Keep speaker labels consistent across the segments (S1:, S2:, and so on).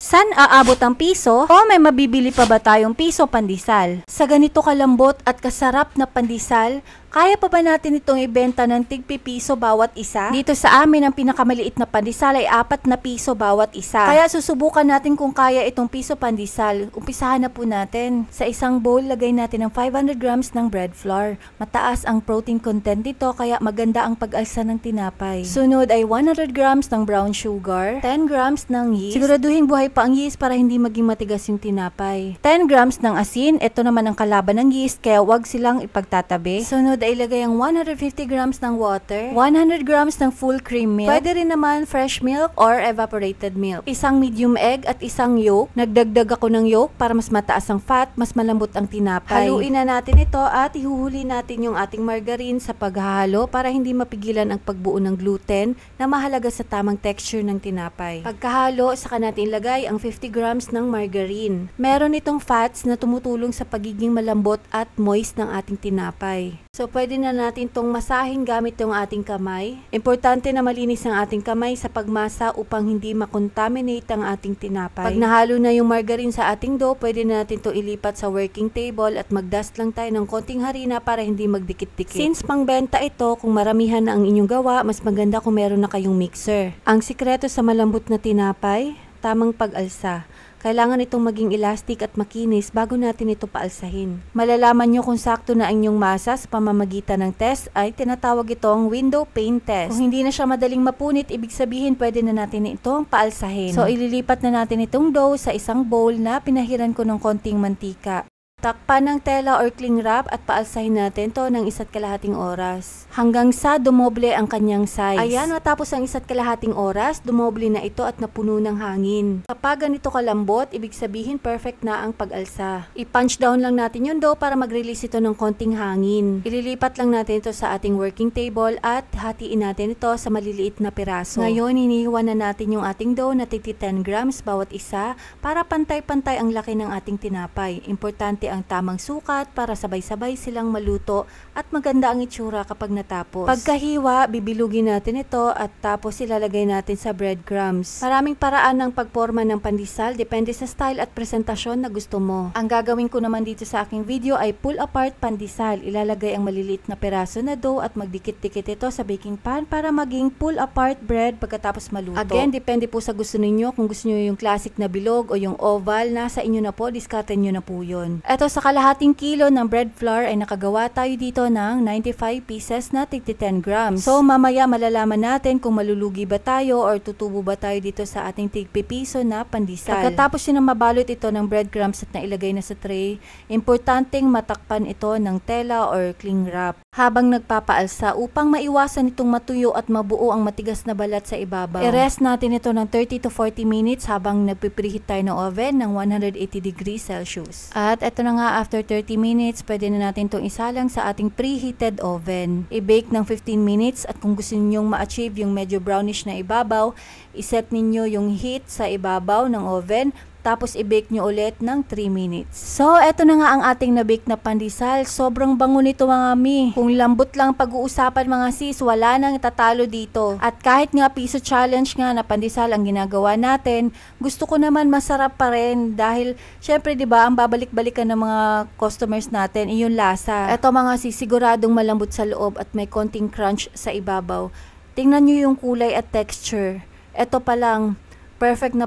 S1: San aabot ang piso? O may mabibili pa ba tayong piso pandesal? Sa ganito kalambot at kasarap na pandesal, kaya pa ba natin itong ibenta ng tig-piso bawat isa? Dito sa amin, ang pinakamaliit na pandesal ay 4 na piso bawat isa. Kaya susubukan natin kung kaya itong piso pandesal. Umpisahan na po natin. Sa isang bowl, lagay natin ng 500 grams ng bread flour. Mataas ang protein content dito, kaya maganda ang pag-alsa ng tinapay. Sunod ay 100 grams ng brown sugar, 10 grams ng yeast. Siguraduhin buhay pa ang yeast para hindi maging matigas yung tinapay. 10 grams ng asin. Ito naman ang kalaban ng yeast, kaya wag silang ipagtatabi. Sunod ay ilagay ang 150 grams ng water, 100 grams ng full cream milk, pwede rin naman fresh milk or evaporated milk, isang medium egg at isang yolk. Nagdagdag ako ng yolk para mas mataas ang fat, mas malambot ang tinapay. Haluin na natin ito at ihuhuli natin yung ating margarine sa paghahalo para hindi mapigilan ang pagbuo ng gluten na mahalaga sa tamang texture ng tinapay. Pagkahalo, saka natin ilagay ang 50 grams ng margarine. Meron itong fats na tumutulong sa pagiging malambot at moist ng ating tinapay. So, pwede na natin itong masahin gamit yung ating kamay. Importante na malinis ang ating kamay sa pagmasa upang hindi makontaminate ang ating tinapay. Pag nahalo na yung margarine sa ating dough, pwede na natin ito ilipat sa working table at magdust lang tayo ng konting harina para hindi magdikit-dikit. Since pangbenta ito, kung maramihan na ang inyong gawa, mas maganda kung meron na kayong mixer. Ang sikreto sa malambot na tinapay, tamang pag-alsa. Kailangan itong maging elastic at makinis bago natin ito paalsahin. Malalaman nyo kung sakto na ang inyong masa sa pamamagitan ng test ay tinatawag itong window pane test. Kung hindi na siya madaling mapunit, ibig sabihin pwede na natin itong paalsahin. So ililipat na natin itong dough sa isang bowl na pinahiran ko ng konting mantika. Takpan ng tela or cling wrap at paalsahin natin to ng 1.5 oras. Hanggang sa dumoble ang kanyang size. Ayan, matapos ang 1.5 oras, dumoble na ito at napuno ng hangin. Kapag ganito kalambot, ibig sabihin perfect na ang pag-alsa. I-punch down lang natin yung dough para mag-release ito ng konting hangin. Ililipat lang natin ito sa ating working table at hatiin natin ito sa maliliit na piraso. Ngayon, iniiwan na natin yung ating dough na 10 grams bawat isa para pantay-pantay ang laki ng ating tinapay. Importante ang tamang sukat para sabay-sabay silang maluto at maganda ang itsura kapag natapos. Pagkahiwa, bibilugin natin ito at tapos ilalagay natin sa breadcrumbs. Maraming paraan ng pagporma ng pandesal, depende sa style at presentasyon na gusto mo. Ang gagawin ko naman dito sa aking video ay pull apart pandesal. Ilalagay ang maliliit na peraso na dough at magdikit-dikit ito sa baking pan para maging pull apart bread pagkatapos maluto. Again, depende po sa gusto ninyo. Kung gusto niyo yung classic na bilog o yung oval, nasa inyo na po, diskarten nyo na po yun. Eto, sa kalahating kilo ng bread flour ay nakagawa tayo dito ng 95 pieces na 10 grams. So mamaya malalaman natin kung malulugi ba tayo or tutubo ba tayo dito sa ating tig-piso na pandesal. Pagkatapos nyo na mabalot ito ng breadcrumbs at nailagay na sa tray, importanteng matakpan ito ng tela or cling wrap habang nagpapaalsa upang maiwasan itong matuyo at mabuo ang matigas na balat sa ibabaw. I-rest natin ito ng 30 to 40 minutes habang nagpipreheat tayo ng oven ng 180 degrees Celsius. At ito na nga, after 30 minutes, pwede na natin itong isalang sa ating preheated oven. I-bake ng 15 minutes at kung gusto ninyong ma-achieve yung medyo brownish na ibabaw, iset ninyo yung heat sa ibabaw ng oven. Tapos i-bake nyo ulit ng 3 minutes. So, eto na nga ang ating na-bake na pandesal. Sobrang bango nito mga mi. Kung lambot lang pag-uusapan mga sis, wala nang tatalo dito. At kahit nga piso challenge nga na pandesal ang ginagawa natin, gusto ko naman masarap pa rin dahil syempre 'di ba, ang babalik-balikan ng mga customers natin iyon lasa. Eto mga sis, siguradong malambot sa loob at may konting crunch sa ibabaw. Tingnan nyo yung kulay at texture. Eto pa lang, perfect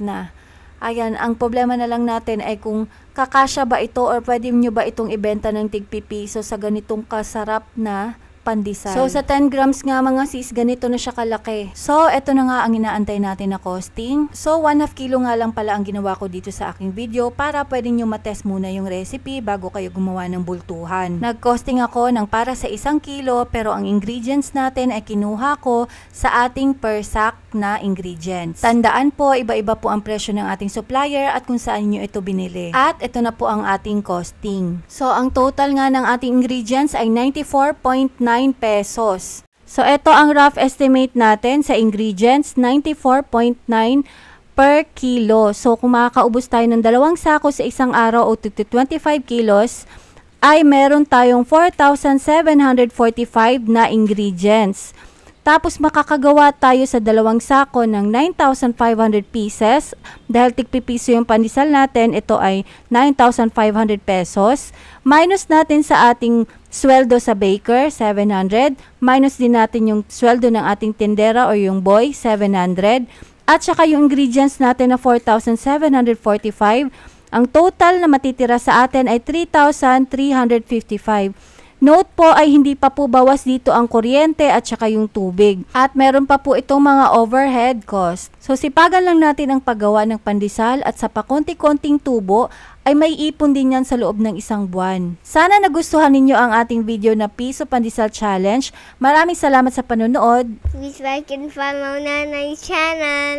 S1: na. Ayan, ang problema na lang natin ay kung kakasya ba ito or pwede nyo ba itong ibenta ng tig-piso sa ganitong kasarap na pandesal. So, sa 10 grams nga mga sis, ganito na siya kalaki. So, eto na nga ang inaantay natin na costing. So, 1/2 kilo nga lang pala ang ginawa ko dito sa aking video para pwede nyo matest muna yung recipe bago kayo gumawa ng bultuhan. Nag-costing ako ng para sa 1 kilo pero ang ingredients natin ay kinuha ko sa ating per sack na ingredients. Tandaan po, iba-iba po ang presyo ng ating supplier at kung saan nyo ito binili. At ito na po ang ating costing. So, ang total nga ng ating ingredients ay 94.9 pesos. So, ito ang rough estimate natin sa ingredients, 94.9 per kilo. So, kung makakaubos tayo ng 2 sako sa isang araw o 25 kilos, ay meron tayong 4,745 na ingredients. Tapos makakagawa tayo sa 2 sako ng 9,500 pieces. Dahil tig-pipiso yung pandesal natin, ito ay 9,500 pesos. Minus natin sa ating sweldo sa baker, 700. Minus din natin yung sweldo ng ating tindera o yung boy, 700. At saka yung ingredients natin na 4,745. Ang total na matitira sa atin ay 3,355. Note po ay hindi pa po bawas dito ang kuryente at saka yung tubig. At meron pa po itong mga overhead cost. So sipagan lang natin ang paggawa ng pandesal at sa pakonti-konting tubo ay may ipon din yan sa loob ng 1 buwan. Sana nagustuhan ninyo ang ating video na Piso Pandesal Challenge. Maraming salamat sa panonood.
S2: Please like and follow Nanay channel.